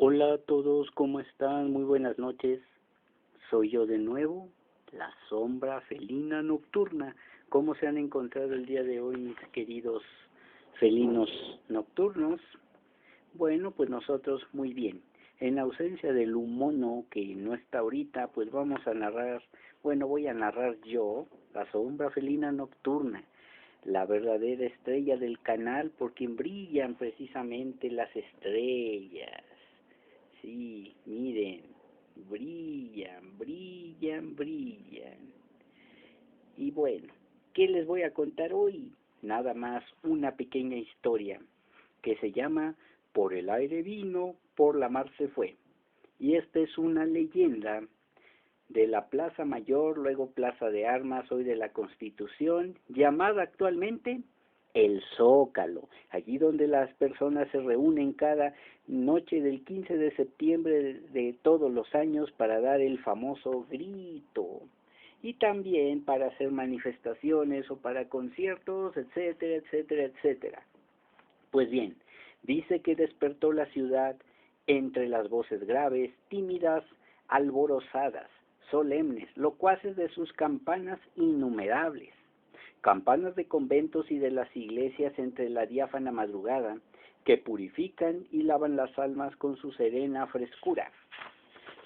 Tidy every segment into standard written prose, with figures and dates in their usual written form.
Hola a todos, ¿cómo están? Muy buenas noches. Soy yo de nuevo, la sombra felina nocturna. ¿Cómo se han encontrado el día de hoy, mis queridos felinos nocturnos? Bueno, pues nosotros muy bien. En ausencia del humono que no está ahorita, pues vamos a narrar, bueno, voy a narrar yo, la sombra felina nocturna, la verdadera estrella del canal por quien brillan precisamente las estrellas. Sí, miren, brillan, brillan, brillan. Y bueno, ¿qué les voy a contar hoy? Nada más una pequeña historia que se llama Por el aire vino, por la mar se fue. Y esta es una leyenda de la Plaza Mayor, luego Plaza de Armas, hoy de la Constitución, llamada actualmente el Zócalo, allí donde las personas se reúnen cada noche del 15 de septiembre de todos los años para dar el famoso grito, y también para hacer manifestaciones o para conciertos, etcétera, etcétera, etcétera. Pues bien, dice que despertó la ciudad entre las voces graves, tímidas, alborozadas, solemnes, locuaces de sus campanas innumerables, campanas de conventos y de las iglesias entre la diáfana madrugada, que purifican y lavan las almas con su serena frescura.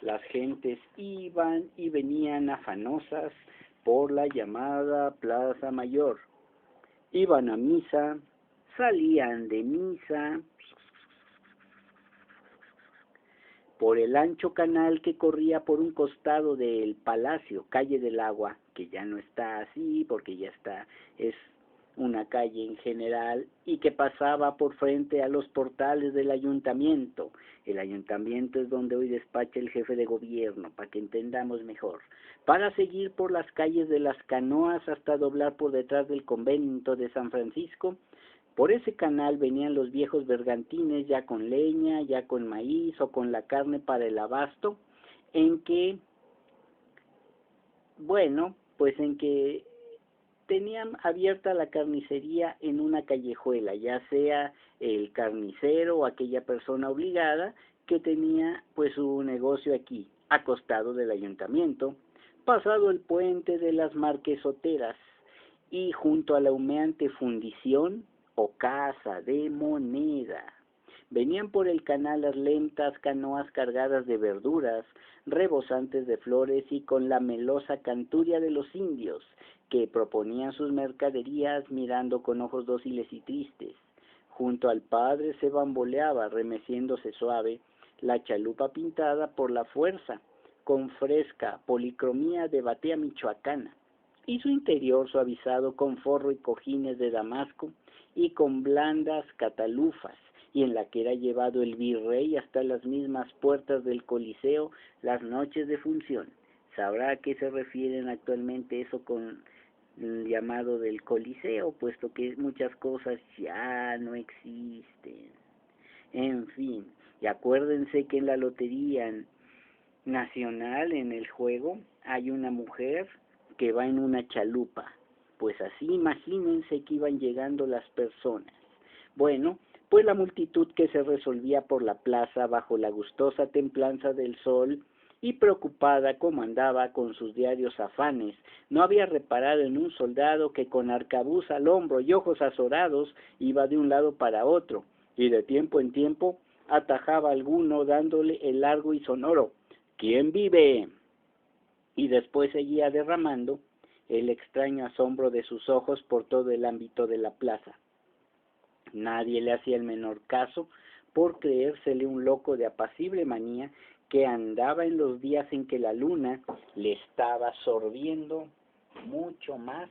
Las gentes iban y venían afanosas por la llamada Plaza Mayor. Iban a misa, salían de misa, por el ancho canal que corría por un costado del Palacio, calle del Agua, que ya no está así porque ya está, es una calle en general, y que pasaba por frente a los portales del ayuntamiento. El ayuntamiento es donde hoy despacha el jefe de gobierno, para que entendamos mejor. Para seguir por las calles de las Canoas hasta doblar por detrás del convento de San Francisco. Por ese canal venían los viejos bergantines ya con leña, ya con maíz o con la carne para el abasto, en que, bueno, pues en que tenían abierta la carnicería en una callejuela, ya sea el carnicero o aquella persona obligada que tenía pues su negocio aquí, acostado del ayuntamiento, pasado el puente de las Marquesoteras y junto a la humeante fundición o casa de moneda. Venían por el canal las lentas canoas cargadas de verduras, rebosantes de flores y con la melosa canturia de los indios, que proponían sus mercaderías mirando con ojos dóciles y tristes. Junto al padre se bamboleaba, remeciéndose suave, la chalupa pintada por la fuerza, con fresca policromía de batea michoacana, y su interior suavizado con forro y cojines de damasco y con blandas catalufas, y en la que era llevado el virrey hasta las mismas puertas del Coliseo las noches de función. ¿Sabrá a qué se refieren actualmente eso con el llamado del Coliseo, puesto que muchas cosas ya no existen? En fin, y acuérdense que en la lotería nacional, en el juego, hay una mujer que va en una chalupa. Pues así imagínense que iban llegando las personas. Bueno, pues la multitud que se resolvía por la plaza bajo la gustosa templanza del sol y preocupada como andaba con sus diarios afanes, no había reparado en un soldado que con arcabuz al hombro y ojos azorados iba de un lado para otro, y de tiempo en tiempo atajaba a alguno dándole el largo y sonoro ¿quién vive? Y después seguía derramando el extraño asombro de sus ojos por todo el ámbito de la plaza. Nadie le hacía el menor caso por creérsele un loco de apacible manía que andaba en los días en que la luna le estaba sorbiendo mucho más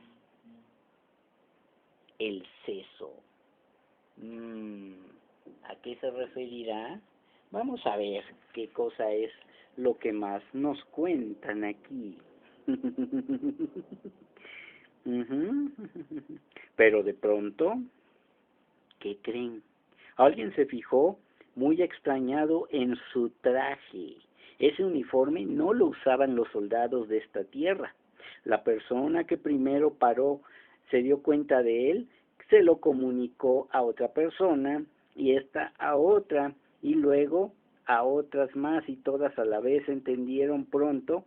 el seso. ¿A qué se referirá? Vamos a ver qué cosa es lo que más nos cuentan aquí. Pero de pronto, ¿qué creen? Alguien se fijó muy extrañado en su traje. Ese uniforme no lo usaban los soldados de esta tierra. La persona que primero paró se dio cuenta de él, se lo comunicó a otra persona y esta a otra y luego a otras más, y todas a la vez entendieron pronto,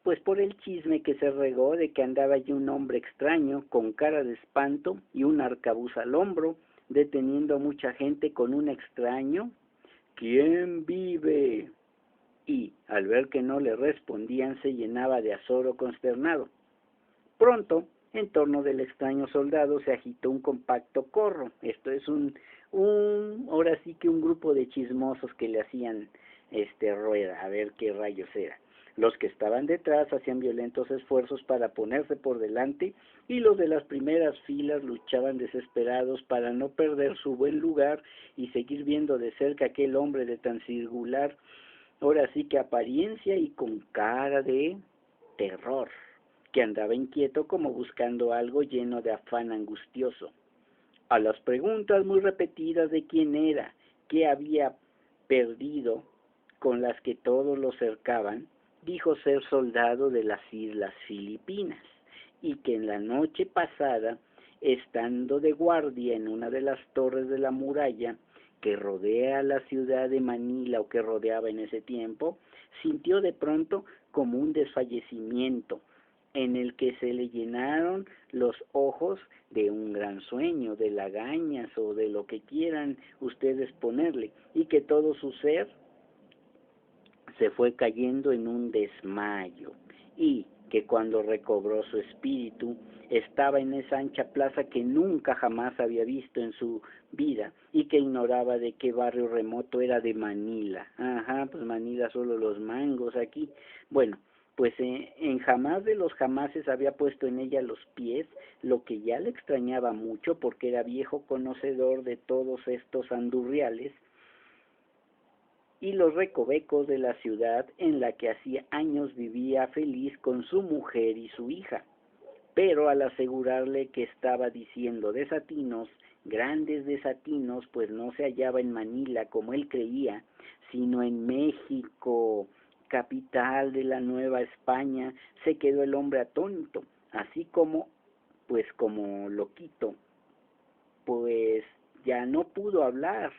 pues por el chisme que se regó de que andaba allí un hombre extraño con cara de espanto y un arcabuz al hombro, deteniendo a mucha gente con un extraño «¿Quién vive?». Y, al ver que no le respondían, se llenaba de azoro consternado. Pronto, en torno del extraño soldado se agitó un compacto corro. Esto es ahora sí que un grupo de chismosos que le hacían rueda, a ver qué rayos era. Los que estaban detrás hacían violentos esfuerzos para ponerse por delante, y los de las primeras filas luchaban desesperados para no perder su buen lugar y seguir viendo de cerca a aquel hombre de tan singular, ahora sí que apariencia y con cara de terror, que andaba inquieto como buscando algo, lleno de afán angustioso. A las preguntas muy repetidas de quién era, qué había perdido, con las que todos lo cercaban, dijo ser soldado de las Islas Filipinas, y que en la noche pasada, estando de guardia en una de las torres de la muralla que rodea la ciudad de Manila, o que rodeaba en ese tiempo, sintió de pronto como un desfallecimiento, en el que se le llenaron los ojos de un gran sueño, de lagañas o de lo que quieran ustedes ponerle, y que todo su ser se fue cayendo en un desmayo, y que cuando recobró su espíritu estaba en esa ancha plaza que nunca jamás había visto en su vida, y que ignoraba de qué barrio remoto era de Manila. Ajá, pues Manila solo los mangos aquí. Bueno, pues en jamás de los jamases había puesto en ella los pies, lo que ya le extrañaba mucho porque era viejo conocedor de todos estos andurriales y los recovecos de la ciudad, en la que hacía años vivía feliz con su mujer y su hija. Pero al asegurarle que estaba diciendo desatinos, grandes desatinos, pues no se hallaba en Manila como él creía, sino en México, capital de la Nueva España, se quedó el hombre atónito, así como loquito, pues ya no pudo hablar.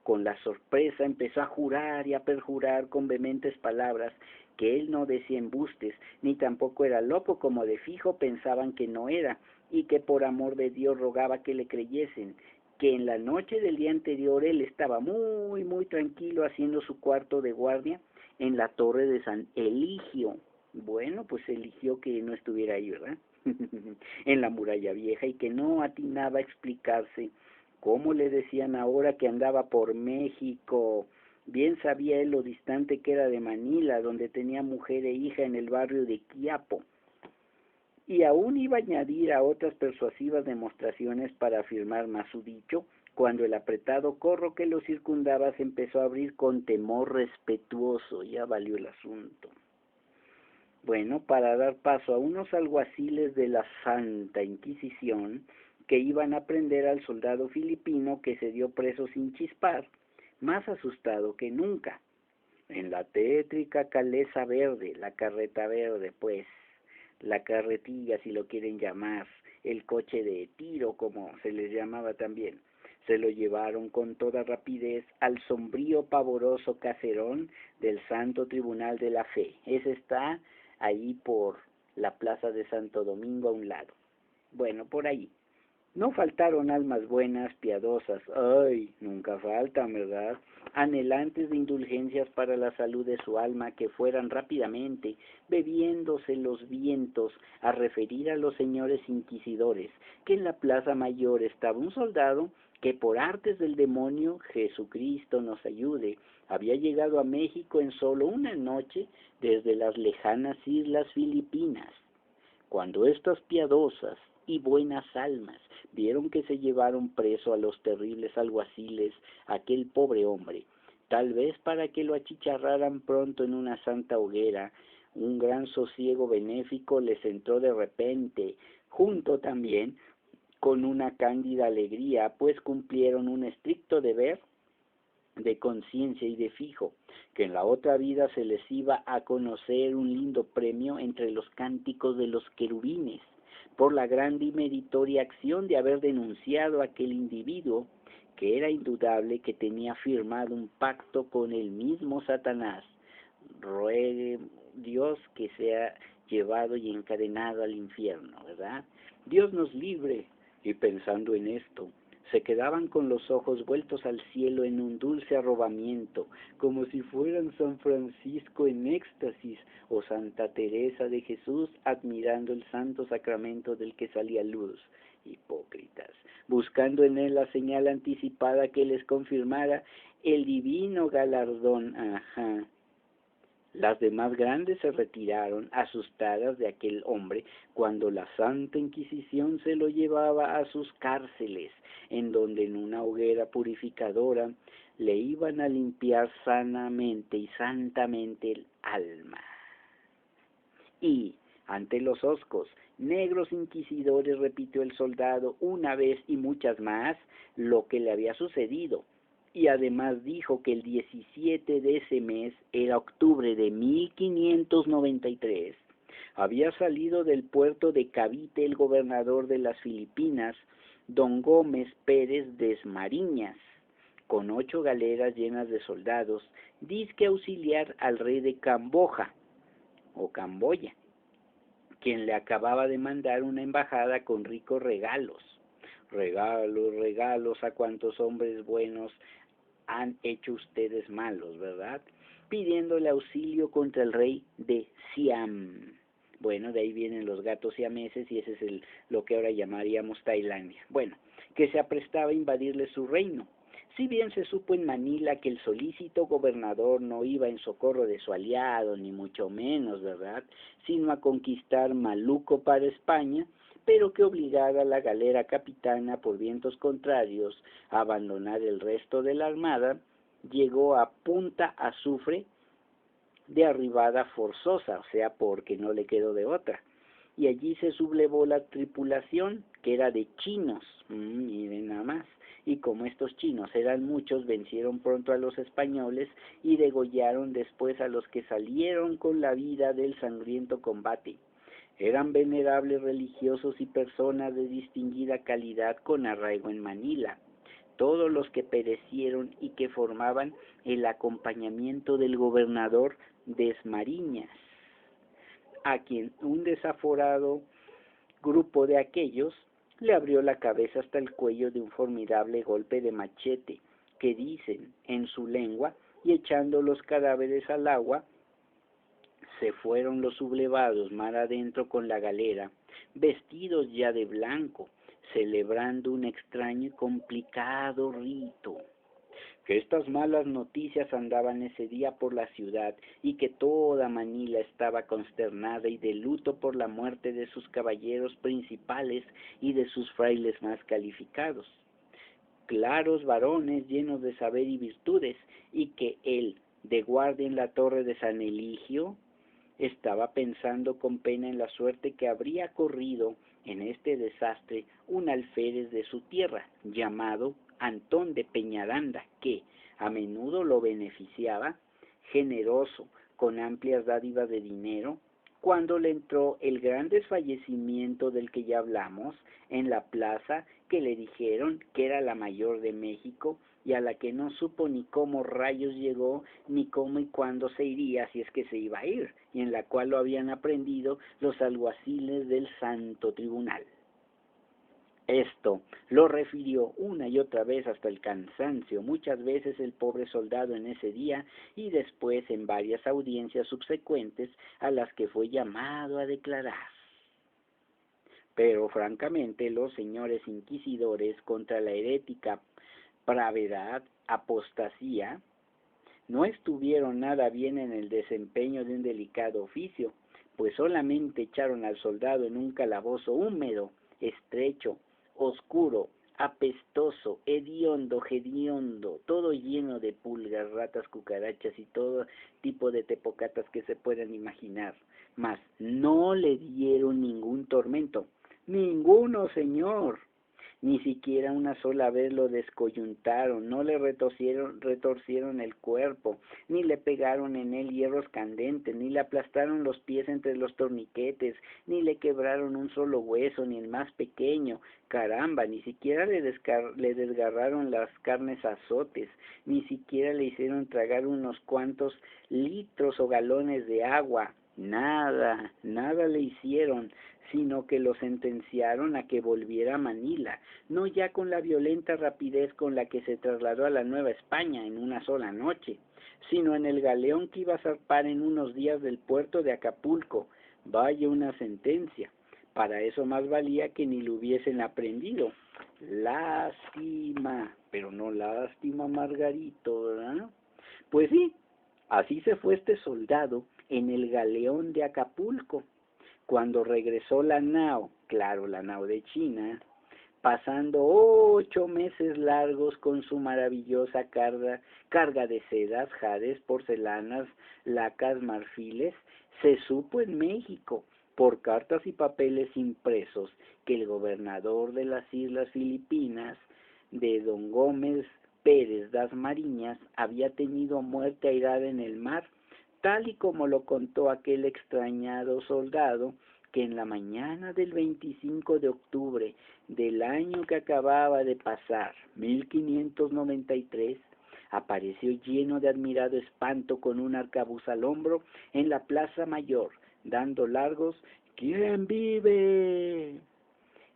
Con la sorpresa empezó a jurar y a perjurar con vehementes palabras que él no decía embustes, ni tampoco era loco como de fijo pensaban que no era, y que por amor de Dios rogaba que le creyesen, que en la noche del día anterior él estaba muy, muy tranquilo haciendo su cuarto de guardia en la torre de San Eligio. Bueno, pues eligió que no estuviera ahí, ¿verdad? En la muralla vieja, y que no atinaba a explicarse cómo le decían ahora que andaba por México. Bien sabía él lo distante que era de Manila, donde tenía mujer e hija en el barrio de Quiapo. Y aún iba a añadir a otras persuasivas demostraciones para afirmar más su dicho, cuando el apretado corro que lo circundaba se empezó a abrir con temor respetuoso. Ya valió el asunto. Bueno, para dar paso a unos alguaciles de la Santa Inquisición, que iban a prender al soldado filipino, que se dio preso sin chispar, más asustado que nunca. En la tétrica caleza verde, la carreta verde, pues, la carretilla si lo quieren llamar, el coche de tiro como se les llamaba también, se lo llevaron con toda rapidez al sombrío pavoroso caserón del Santo Tribunal de la Fe. Ese está ahí por la plaza de Santo Domingo a un lado. Bueno, por ahí. No faltaron almas buenas, piadosas, ay, nunca faltan, ¿verdad?, anhelantes de indulgencias para la salud de su alma, que fueran rápidamente, bebiéndose los vientos, a referir a los señores inquisidores, que en la plaza mayor estaba un soldado que por artes del demonio, Jesucristo nos ayude, había llegado a México en solo una noche desde las lejanas Islas Filipinas. Cuando estas piadosas y buenas almas vieron que se llevaron preso a los terribles alguaciles aquel pobre hombre, tal vez para que lo achicharraran pronto en una santa hoguera, un gran sosiego benéfico les entró de repente, junto también con una cándida alegría, pues cumplieron un estricto deber de conciencia y de fijo, que en la otra vida se les iba a conocer un lindo premio entre los cánticos de los querubines, por la grande y meritoria acción de haber denunciado a aquel individuo que era indudable que tenía firmado un pacto con el mismo Satanás. Ruegue Dios que sea llevado y encadenado al infierno, ¿verdad? Dios nos libre. Y pensando en esto, se quedaban con los ojos vueltos al cielo en un dulce arrobamiento, como si fueran San Francisco en éxtasis o Santa Teresa de Jesús admirando el santo sacramento del que salía luz. Hipócritas, buscando en él la señal anticipada que les confirmara el divino galardón. Ajá. Las demás grandes se retiraron, asustadas de aquel hombre, cuando la Santa Inquisición se lo llevaba a sus cárceles, en donde en una hoguera purificadora le iban a limpiar sanamente y santamente el alma. Y, ante los hoscos, negros inquisidores, repitió el soldado una vez y muchas más lo que le había sucedido. Y además dijo que el 17 de ese mes, era octubre de 1593, había salido del puerto de Cavite el gobernador de las Filipinas, don Gómez Pérez Desmariñas, con 8 galeras llenas de soldados, dizque auxiliar al rey de Camboya, o Camboya, quien le acababa de mandar una embajada con ricos regalos. Regalos, regalos a cuantos hombres buenos han hecho ustedes malos, ¿verdad? Pidiéndole auxilio contra el rey de Siam. Bueno, de ahí vienen los gatos siameses y ese es lo que ahora llamaríamos Tailandia. Bueno, que se aprestaba a invadirle su reino. Si bien se supo en Manila que el solícito gobernador no iba en socorro de su aliado, ni mucho menos, ¿verdad?, sino a conquistar Maluco para España, pero que obligara a la galera capitana por vientos contrarios a abandonar el resto de la armada, llegó a Punta Azufre de arribada forzosa, o sea, porque no le quedó de otra. Y allí se sublevó la tripulación, que era de chinos, miren nada más. Y como estos chinos eran muchos, vencieron pronto a los españoles y degollaron después a los que salieron con la vida del sangriento combate. Eran venerables religiosos y personas de distinguida calidad con arraigo en Manila, todos los que perecieron y que formaban el acompañamiento del gobernador Desmariñas, a quien un desaforado grupo de aquellos le abrió la cabeza hasta el cuello de un formidable golpe de machete, que dicen en su lengua, y echando los cadáveres al agua, se fueron los sublevados mar adentro con la galera, vestidos ya de blanco, celebrando un extraño y complicado rito. Que estas malas noticias andaban ese día por la ciudad y que toda Manila estaba consternada y de luto por la muerte de sus caballeros principales y de sus frailes más calificados, claros varones llenos de saber y virtudes, y que él, de guardia en la torre de San Eligio, estaba pensando con pena en la suerte que habría corrido en este desastre un alférez de su tierra, llamado Antón de Peñaranda, que a menudo lo beneficiaba, generoso, con amplias dádivas de dinero, cuando le entró el gran desfallecimiento del que ya hablamos, en la plaza que le dijeron que era la mayor de México, y a la que no supo ni cómo rayos llegó, ni cómo y cuándo se iría, si es que se iba a ir, y en la cual lo habían aprendido los alguaciles del Santo Tribunal. Esto lo refirió una y otra vez hasta el cansancio, muchas veces el pobre soldado en ese día y después en varias audiencias subsecuentes a las que fue llamado a declarar. Pero francamente los señores inquisidores contra la herética pravedad, apostasía, no estuvieron nada bien en el desempeño de un delicado oficio, pues solamente echaron al soldado en un calabozo húmedo, estrecho, oscuro, apestoso, hediondo, todo lleno de pulgas, ratas, cucarachas y todo tipo de tepocatas que se puedan imaginar. Mas no le dieron ningún tormento. Ninguno, señor. Ni siquiera una sola vez lo descoyuntaron, no le retorcieron el cuerpo, ni le pegaron en él hierros candentes, ni le aplastaron los pies entre los torniquetes, ni le quebraron un solo hueso, ni el más pequeño. Caramba, ni siquiera le desgarraron las carnes a azotes, ni siquiera le hicieron tragar unos cuantos litros o galones de agua. Nada, nada le hicieron, sino que lo sentenciaron a que volviera a Manila, no ya con la violenta rapidez con la que se trasladó a la Nueva España en una sola noche, sino en el galeón que iba a zarpar en unos días del puerto de Acapulco. Vaya una sentencia. Para eso más valía que ni lo hubiesen aprendido. Lástima, pero no lástima, Margarito, ¿verdad? Pues sí, así se fue este soldado en el galeón de Acapulco. Cuando regresó la nao, claro, la nao de China, pasando 8 meses largos con su maravillosa carga de sedas, jades, porcelanas, lacas, marfiles, se supo en México, por cartas y papeles impresos, que el gobernador de las Islas Filipinas, de don Gómez Pérez das Mariñas, había tenido muerte airada en el mar, tal y como lo contó aquel extrañado soldado, que en la mañana del 25 de octubre del año que acababa de pasar, 1593, apareció lleno de admirado espanto con un arcabuz al hombro en la Plaza Mayor, dando largos «¿Quién vive?».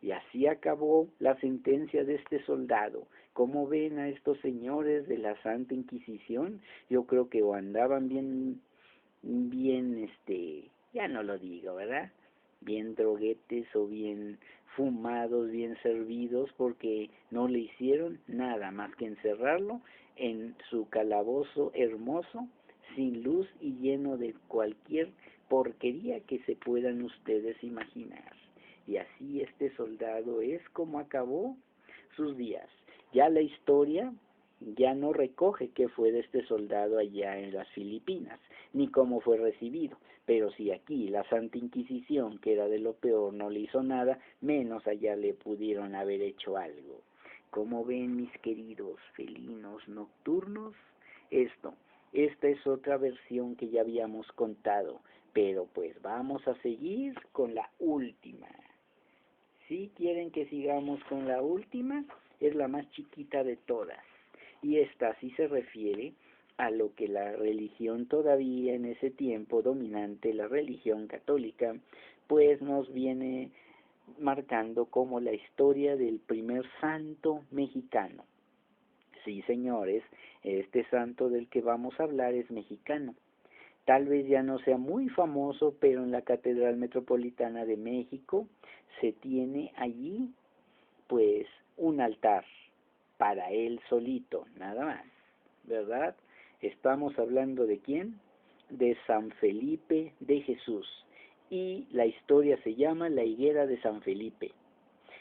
Y así acabó la sentencia de este soldado. ¿Cómo ven a estos señores de la Santa Inquisición? Yo creo que o andaban bien, ya no lo digo, ¿verdad? Bien droguetes o bien fumados, bien servidos, porque no le hicieron nada más que encerrarlo en su calabozo hermoso, sin luz y lleno de cualquier porquería que se puedan ustedes imaginar. Y así este soldado es como acabó sus días. Ya la historia ya no recoge qué fue de este soldado allá en las Filipinas, ni cómo fue recibido, pero si aquí la Santa Inquisición, que era de lo peor, no le hizo nada, menos allá le pudieron haber hecho algo. ¿Cómo ven, mis queridos felinos nocturnos? Esta es otra versión que ya habíamos contado, pero pues vamos a seguir con la última. Si quieren que sigamos con la última, es la más chiquita de todas. Y esta sí se refiere a lo que la religión todavía en ese tiempo dominante, la religión católica, pues nos viene marcando como la historia del primer santo mexicano. Sí, señores, este santo del que vamos a hablar es mexicano. Tal vez ya no sea muy famoso, pero en la Catedral Metropolitana de México se tiene allí, pues, un altar para él solito, nada más, ¿verdad? Estamos hablando de ¿quién? De San Felipe de Jesús. Y la historia se llama la higuera de San Felipe.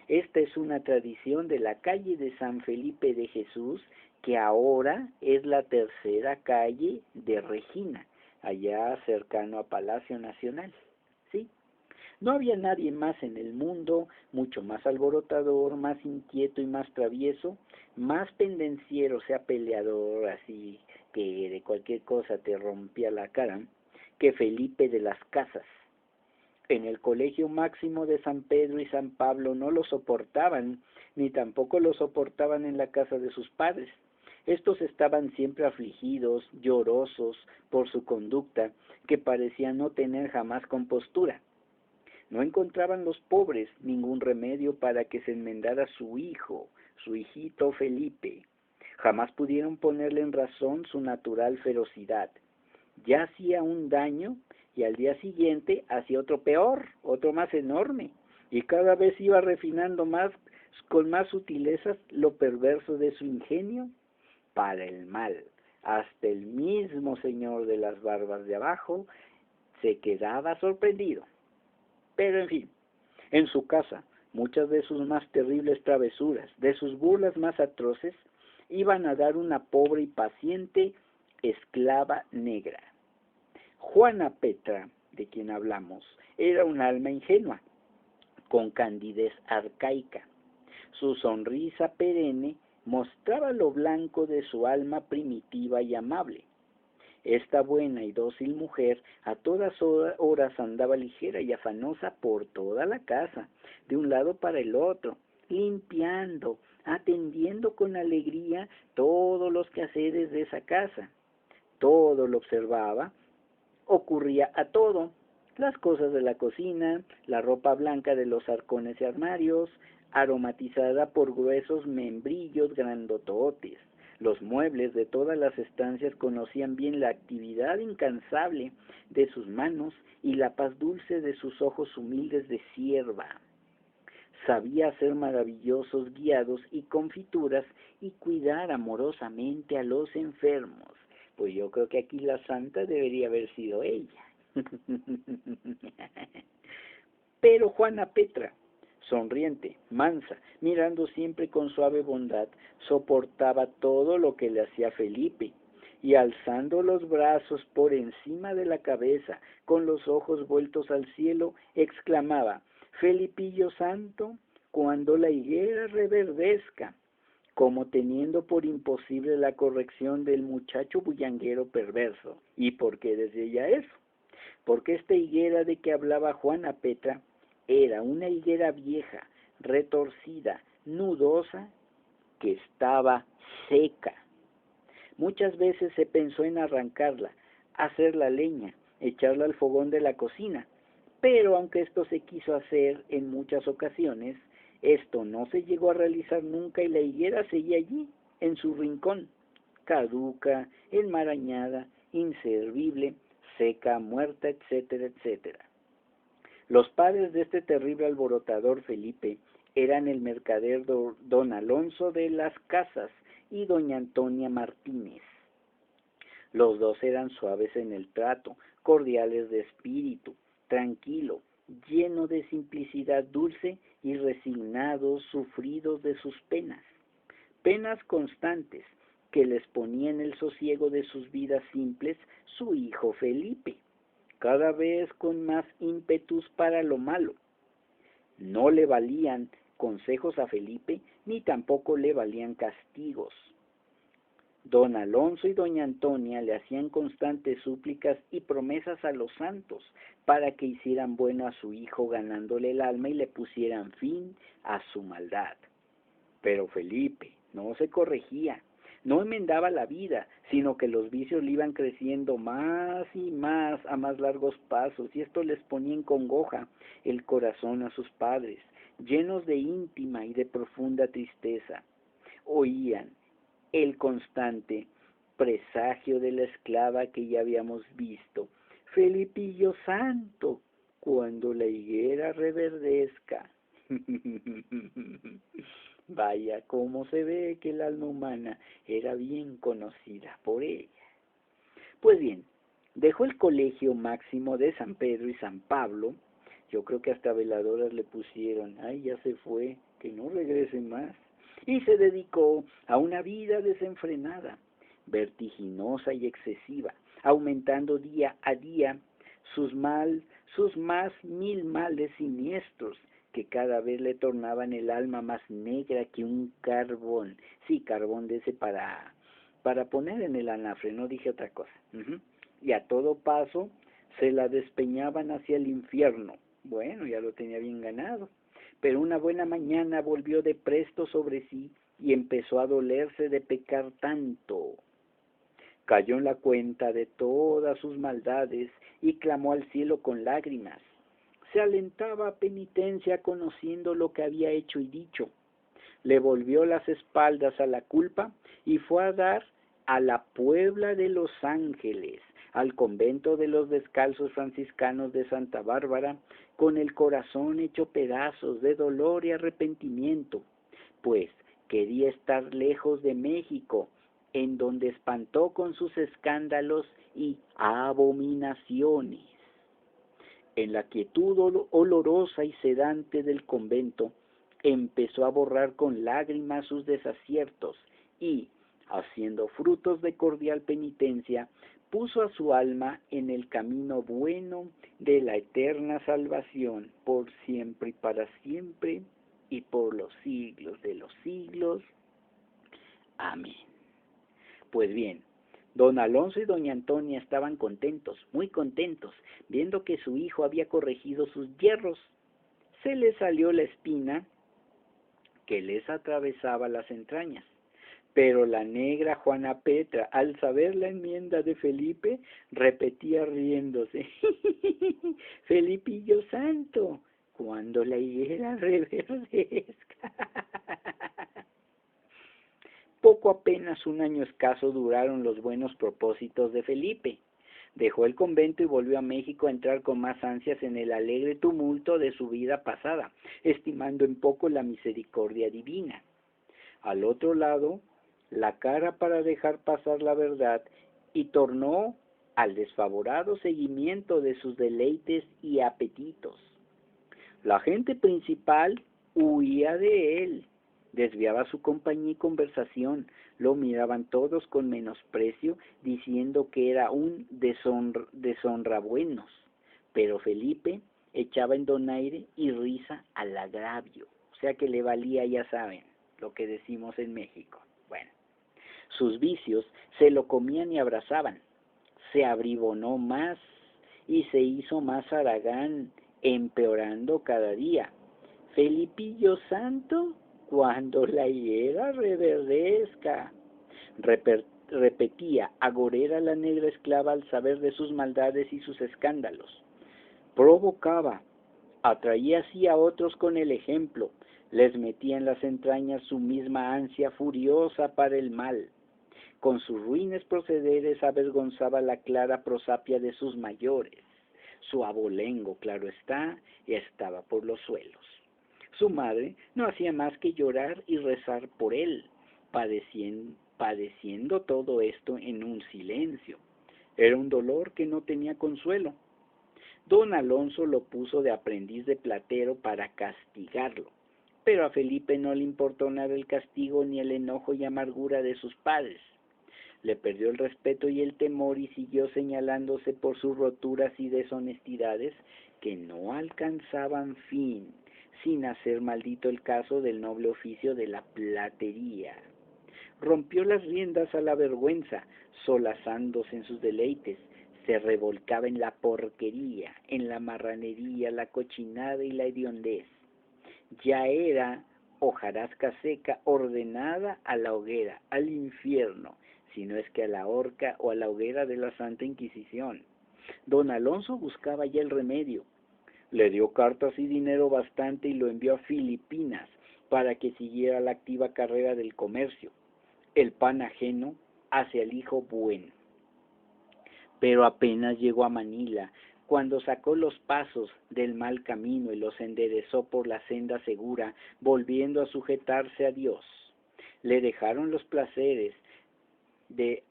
Esta es una tradición de la calle de San Felipe de Jesús, que ahora es la tercera calle de Regina, allá cercano a Palacio Nacional. ¿Sí? No había nadie más en el mundo, mucho más alborotador, más inquieto y más travieso, más pendenciero, o sea, peleador, así que de cualquier cosa te rompía la cara, que Felipe de las Casas. En el Colegio Máximo de San Pedro y San Pablo no lo soportaban, ni tampoco lo soportaban en la casa de sus padres. Estos estaban siempre afligidos, llorosos por su conducta, que parecía no tener jamás compostura. No encontraban los pobres ningún remedio para que se enmendara su hijito Felipe. Jamás pudieron ponerle en razón su natural ferocidad. Ya hacía un daño y al día siguiente hacía otro peor, otro más enorme, y cada vez iba refinando más, con más sutilezas, lo perverso de su ingenio para el mal. Hasta el mismo señor de las barbas de abajo se quedaba sorprendido. Pero en fin, en su casa, muchas de sus más terribles travesuras, de sus burlas más atroces, iban a dar una pobre y paciente esclava negra. Juana Petra, de quien hablamos, era un alma ingenua, con candidez arcaica. Su sonrisa perenne mostraba lo blanco de su alma primitiva y amable. Esta buena y dócil mujer a todas horas andaba ligera y afanosa por toda la casa, de un lado para el otro, limpiando, atendiendo con alegría todos los quehaceres de esa casa. Todo lo observaba, ocurría a todo: las cosas de la cocina, la ropa blanca de los arcones y armarios, aromatizada por gruesos membrillos grandototes. Los muebles de todas las estancias conocían bien la actividad incansable de sus manos y la paz dulce de sus ojos humildes de sierva. Sabía hacer maravillosos guiados y confituras y cuidar amorosamente a los enfermos. Pues yo creo que aquí la santa debería haber sido ella. Pero Juana Petra, sonriente, mansa, mirando siempre con suave bondad, soportaba todo lo que le hacía Felipe, y alzando los brazos por encima de la cabeza, con los ojos vueltos al cielo, exclamaba: «Felipillo santo, cuando la higuera reverdezca», como teniendo por imposible la corrección del muchacho bullanguero perverso. ¿Y por qué decía ella eso? Porque esta higuera de que hablaba Juana Petra era una higuera vieja, retorcida, nudosa, que estaba seca. Muchas veces se pensó en arrancarla, hacer la leña, echarla al fogón de la cocina, pero aunque esto se quiso hacer en muchas ocasiones, esto no se llegó a realizar nunca y la higuera seguía allí, en su rincón, caduca, enmarañada, inservible, seca, muerta, etcétera, etcétera. Los padres de este terrible alborotador Felipe eran el mercader don Alonso de las Casas y doña Antonia Martínez. Los dos eran suaves en el trato, cordiales de espíritu, tranquilo, lleno de simplicidad dulce y resignados, sufridos de sus penas. Penas constantes que les ponía en el sosiego de sus vidas simples su hijo Felipe, cada vez con más ímpetus para lo malo. No le valían consejos a Felipe, ni tampoco le valían castigos. Don Alonso y doña Antonia le hacían constantes súplicas y promesas a los santos para que hicieran bueno a su hijo, ganándole el alma y le pusieran fin a su maldad. Pero Felipe no se corregía, no enmendaba la vida, sino que los vicios le iban creciendo más y más a más largos pasos, y esto les ponía en congoja el corazón a sus padres, llenos de íntima y de profunda tristeza. Oían el constante presagio de la esclava que ya habíamos visto: «Felipillo santo, cuando la higuera reverdezca». Vaya, cómo se ve que el alma humana era bien conocida por ella. Pues bien, dejó el colegio máximo de San Pedro y San Pablo. Yo creo que hasta veladoras le pusieron: «Ay, ya se fue, que no regrese más». Y se dedicó a una vida desenfrenada, vertiginosa y excesiva, aumentando día a día sus más mil males siniestros, que cada vez le tornaban el alma más negra que un carbón. Sí, carbón de ese para poner en el anafre, no dije otra cosa. Y a todo paso se la despeñaban hacia el infierno. Bueno, ya lo tenía bien ganado. Pero una buena mañana volvió de presto sobre sí y empezó a dolerse de pecar tanto. Cayó en la cuenta de todas sus maldades y clamó al cielo con lágrimas. Se alentaba a penitencia conociendo lo que había hecho y dicho. Le volvió las espaldas a la culpa y fue a dar a la Puebla de los Ángeles, al convento de los descalzos franciscanos de Santa Bárbara, con el corazón hecho pedazos de dolor y arrepentimiento, pues quería estar lejos de México, en donde espantó con sus escándalos y abominaciones. En la quietud olorosa y sedante del convento, empezó a borrar con lágrimas sus desaciertos y, haciendo frutos de cordial penitencia, puso a su alma en el camino bueno de la eterna salvación por siempre y para siempre. y por los siglos de los siglos. Amén. Pues bien, don Alonso y doña Antonia estaban contentos, muy contentos, viendo que su hijo había corregido sus yerros. Se les salió la espina que les atravesaba las entrañas. Pero la negra Juana Petra, al saber la enmienda de Felipe, repetía riéndose: Felipillo santo, cuando la higuera reverdezca. Poco apenas un año escaso duraron los buenos propósitos de Felipe. Dejó el convento y volvió a México a entrar con más ansias en el alegre tumulto de su vida pasada, estimando en poco la misericordia divina. Al otro lado, la cara para dejar pasar la verdad, y tornó al desfavorado seguimiento de sus deleites y apetitos. La gente principal huía de él, desviaba su compañía y conversación, lo miraban todos con menosprecio, diciendo que era un deshonrabuenos, pero Felipe echaba en donaire y risa al agravio, o sea que le valía, ya saben, lo que decimos en México. Bueno, sus vicios se lo comían y abrazaban, se abribonó más y se hizo más haragán, empeorando cada día. Felipillo santo, cuando la higuera reverdezca. Repetía agorera la negra esclava al saber de sus maldades y sus escándalos. Provocaba, atraía así a otros con el ejemplo, les metía en las entrañas su misma ansia furiosa para el mal. Con sus ruines procederes avergonzaba la clara prosapia de sus mayores. Su abolengo, claro está, estaba por los suelos. Su madre no hacía más que llorar y rezar por él, padeciendo todo esto en un silencio. Era un dolor que no tenía consuelo. Don Alonso lo puso de aprendiz de platero para castigarlo, pero a Felipe no le importó nada el castigo ni el enojo y amargura de sus padres. Le perdió el respeto y el temor y siguió señalándose por sus roturas y deshonestidades que no alcanzaban fin, sin hacer maldito el caso del noble oficio de la platería. Rompió las riendas a la vergüenza, solazándose en sus deleites, se revolcaba en la porquería, en la marranería, la cochinada y la hediondez. Ya era hojarasca seca ordenada a la hoguera, al infierno, si no es que a la horca o a la hoguera de la Santa Inquisición. Don Alonso buscaba ya el remedio. Le dio cartas y dinero bastante y lo envió a Filipinas para que siguiera la activa carrera del comercio. El pan ajeno hace al hijo bueno. Pero apenas llegó a Manila, cuando sacó los pasos del mal camino y los enderezó por la senda segura, volviendo a sujetarse a Dios. Le dejaron los placeres de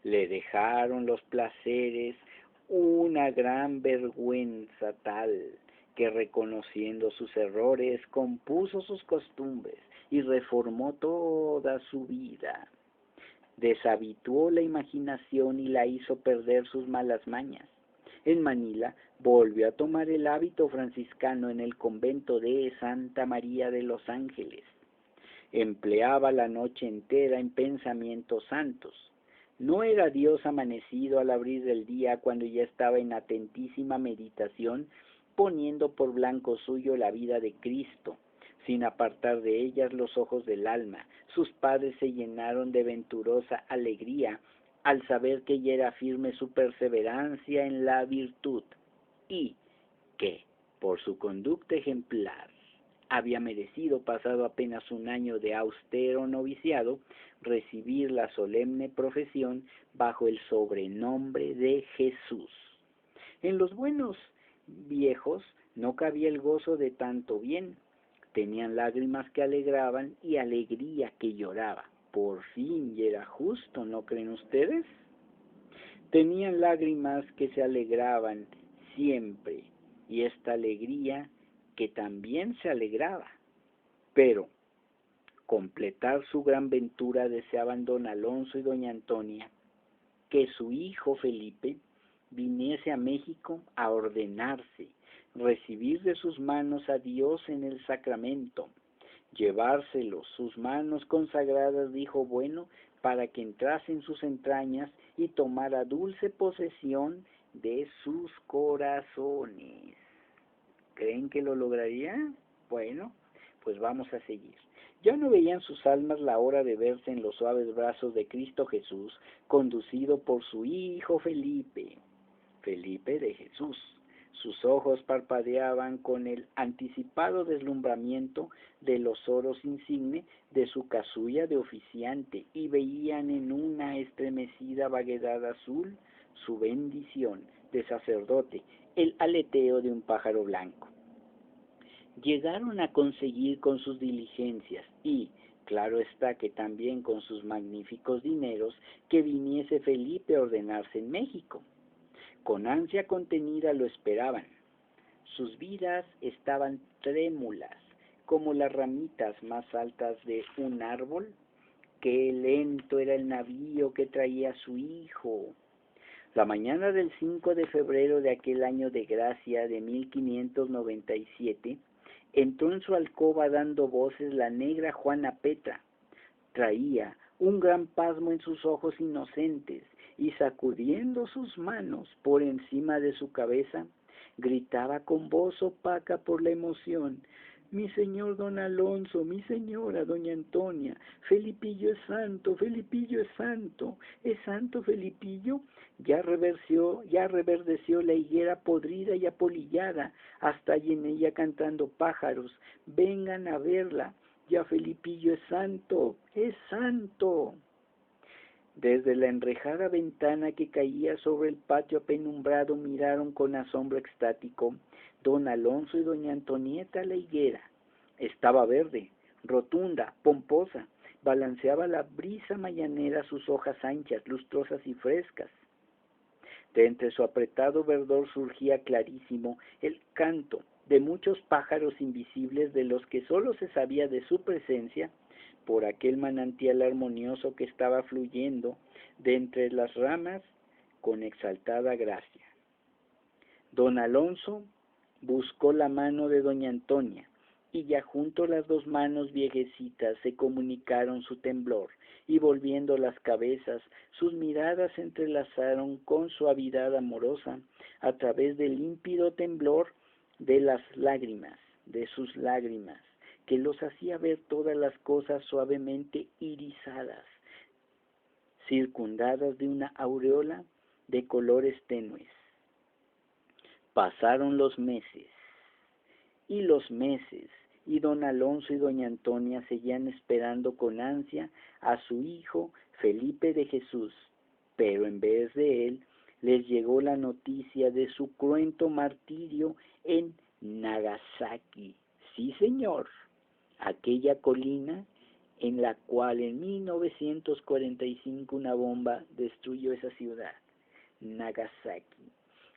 le dejaron los placeres una gran vergüenza tal que, reconociendo sus errores, compuso sus costumbres y reformó toda su vida. Deshabituó la imaginación y la hizo perder sus malas mañas. En Manila volvió a tomar el hábito franciscano en el convento de Santa María de los Ángeles. Empleaba la noche entera en pensamientos santos. No era Dios amanecido al abrir del día cuando ya estaba en atentísima meditación, poniendo por blanco suyo la vida de Cristo, sin apartar de ellas los ojos del alma. Sus padres se llenaron de venturosa alegría al saber que ya era firme su perseverancia en la virtud y que, por su conducta ejemplar, había merecido, pasado apenas un año de austero noviciado, recibir la solemne profesión bajo el sobrenombre de Jesús. En los buenos viejos no cabía el gozo de tanto bien. Tenían lágrimas que alegraban y alegría que lloraba. Por fin, y era justo, ¿no creen ustedes? Tenían lágrimas que se alegraban siempre, y esta alegría que también se alegraba. Pero completar su gran ventura deseaban don Alonso y doña Antonia, que su hijo Felipe viniese a México a ordenarse, recibir de sus manos a Dios en el sacramento, llevárselos sus manos consagradas, dijo bueno, para que entrase en sus entrañas y tomara dulce posesión de sus corazones. ¿Creen que lo lograría? Bueno, pues vamos a seguir. Ya no veían sus almas la hora de verse en los suaves brazos de Cristo Jesús, conducido por su hijo Felipe, Felipe de Jesús. Sus ojos parpadeaban con el anticipado deslumbramiento de los oros insigne de su casulla de oficiante y veían en una estremecida vaguedad azul su bendición de sacerdote, el aleteo de un pájaro blanco. Llegaron a conseguir con sus diligencias y, claro está que también con sus magníficos dineros, que viniese Felipe a ordenarse en México. Con ansia contenida lo esperaban. Sus vidas estaban trémulas, como las ramitas más altas de un árbol. Qué lento era el navío que traía a su hijo. La mañana del 5 de febrero de aquel año de gracia de 1597, entró en su alcoba dando voces la negra Juana Petra. Traía un gran pasmo en sus ojos inocentes y sacudiendo sus manos por encima de su cabeza, gritaba con voz opaca por la emoción: mi señor don Alonso, mi señora doña Antonia, Felipillo es santo es santo Felipillo. Ya reverdeció la higuera podrida y apolillada, hasta hay en ella cantando pájaros, vengan a verla, ya Felipillo es santo, es santo. Desde la enrejada ventana que caía sobre el patio apenumbrado miraron con asombro extático don Alonso y doña Antonieta la higuera. Estaba verde, rotunda, pomposa, balanceaba la brisa mañanera sus hojas anchas, lustrosas y frescas. De entre su apretado verdor surgía clarísimo el canto de muchos pájaros invisibles de los que sólo se sabía de su presencia por aquel manantial armonioso que estaba fluyendo de entre las ramas con exaltada gracia. Don Alonso buscó la mano de doña Antonia, y ya junto las dos manos viejecitas se comunicaron su temblor, y volviendo las cabezas, sus miradas se entrelazaron con suavidad amorosa a través del límpido temblor de las lágrimas, de sus lágrimas, que los hacía ver todas las cosas suavemente irisadas, circundadas de una aureola de colores tenues. Pasaron los meses, y don Alonso y doña Antonia seguían esperando con ansia a su hijo Felipe de Jesús, pero en vez de él les llegó la noticia de su cruento martirio en Nagasaki. Sí, señor, aquella colina en la cual en 1945 una bomba destruyó esa ciudad, Nagasaki,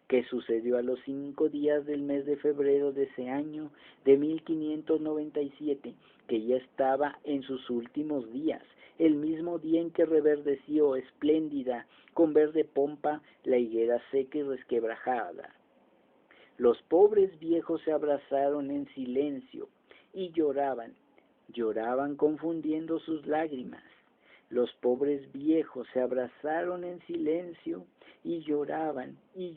que sucedió a los 5 días del mes de febrero de ese año de 1597, que ya estaba en sus últimos días, el mismo día en que reverdeció espléndida, con verde pompa, la higuera seca y resquebrajada. Los pobres viejos se abrazaron en silencio y lloraban confundiendo sus lágrimas. Los pobres viejos se abrazaron en silencio y lloraban, y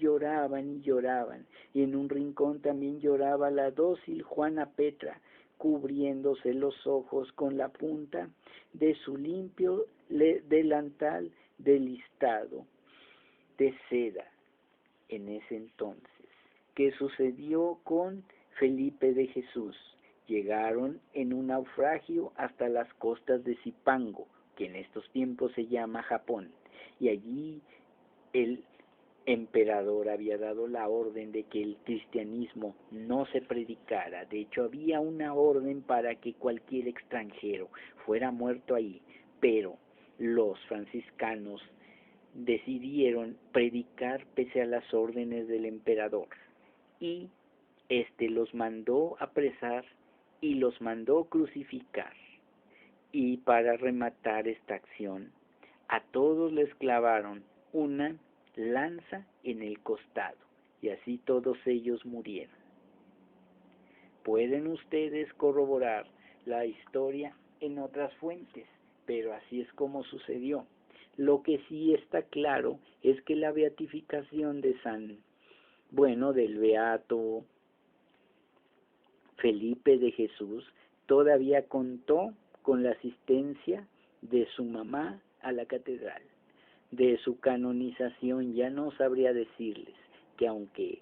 en un rincón también lloraba la dócil Juana Petra, cubriéndose los ojos con la punta de su limpio delantal de listado de seda. En ese entonces, ¿qué sucedió con Felipe de Jesús? Llegaron en un naufragio hasta las costas de Zipango, que en estos tiempos se llama Japón, y allí el emperador había dado la orden de que el cristianismo no se predicara. De hecho, había una orden para que cualquier extranjero fuera muerto ahí, pero los franciscanos decidieron predicar pese a las órdenes del emperador, y éste los mandó apresar y los mandó crucificar. Y para rematar esta acción, a todos les clavaron una lanza en el costado, y así todos ellos murieron. Pueden ustedes corroborar la historia en otras fuentes, pero así es como sucedió. Lo que sí está claro es que la beatificación de del beato Felipe de Jesús todavía contó con la asistencia de su mamá a la catedral. De su canonización ya no sabría decirles que aunque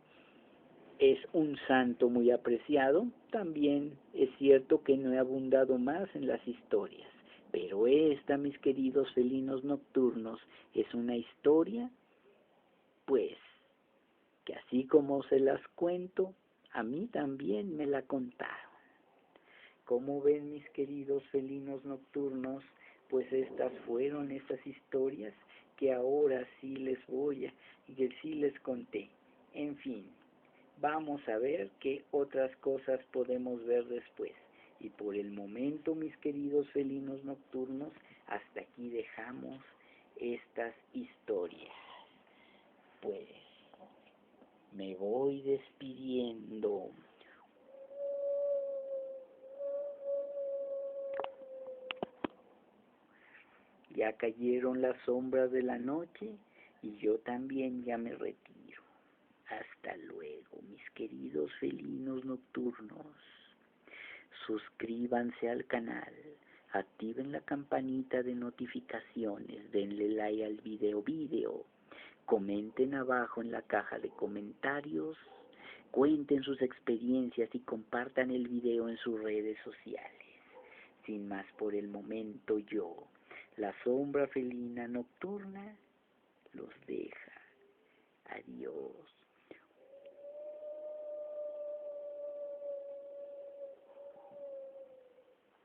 es un santo muy apreciado, también es cierto que no he abundado más en las historias. Pero esta, mis queridos felinos nocturnos, es una historia, pues, que así como se las cuento, a mí también me la contaron. Como ven, mis queridos felinos nocturnos, pues estas fueron estas historias que ahora sí les que sí les conté. En fin, vamos a ver qué otras cosas podemos ver después. Y por el momento, mis queridos felinos nocturnos, hasta aquí dejamos estas historias. Pues me voy despidiendo. Ya cayeron las sombras de la noche y yo también ya me retiro. Hasta luego, mis queridos felinos nocturnos. Suscríbanse al canal, activen la campanita de notificaciones, denle like al video, comenten abajo en la caja de comentarios, cuenten sus experiencias y compartan el video en sus redes sociales. Sin más por el momento, yo, la sombra felina nocturna, los deja. Adiós.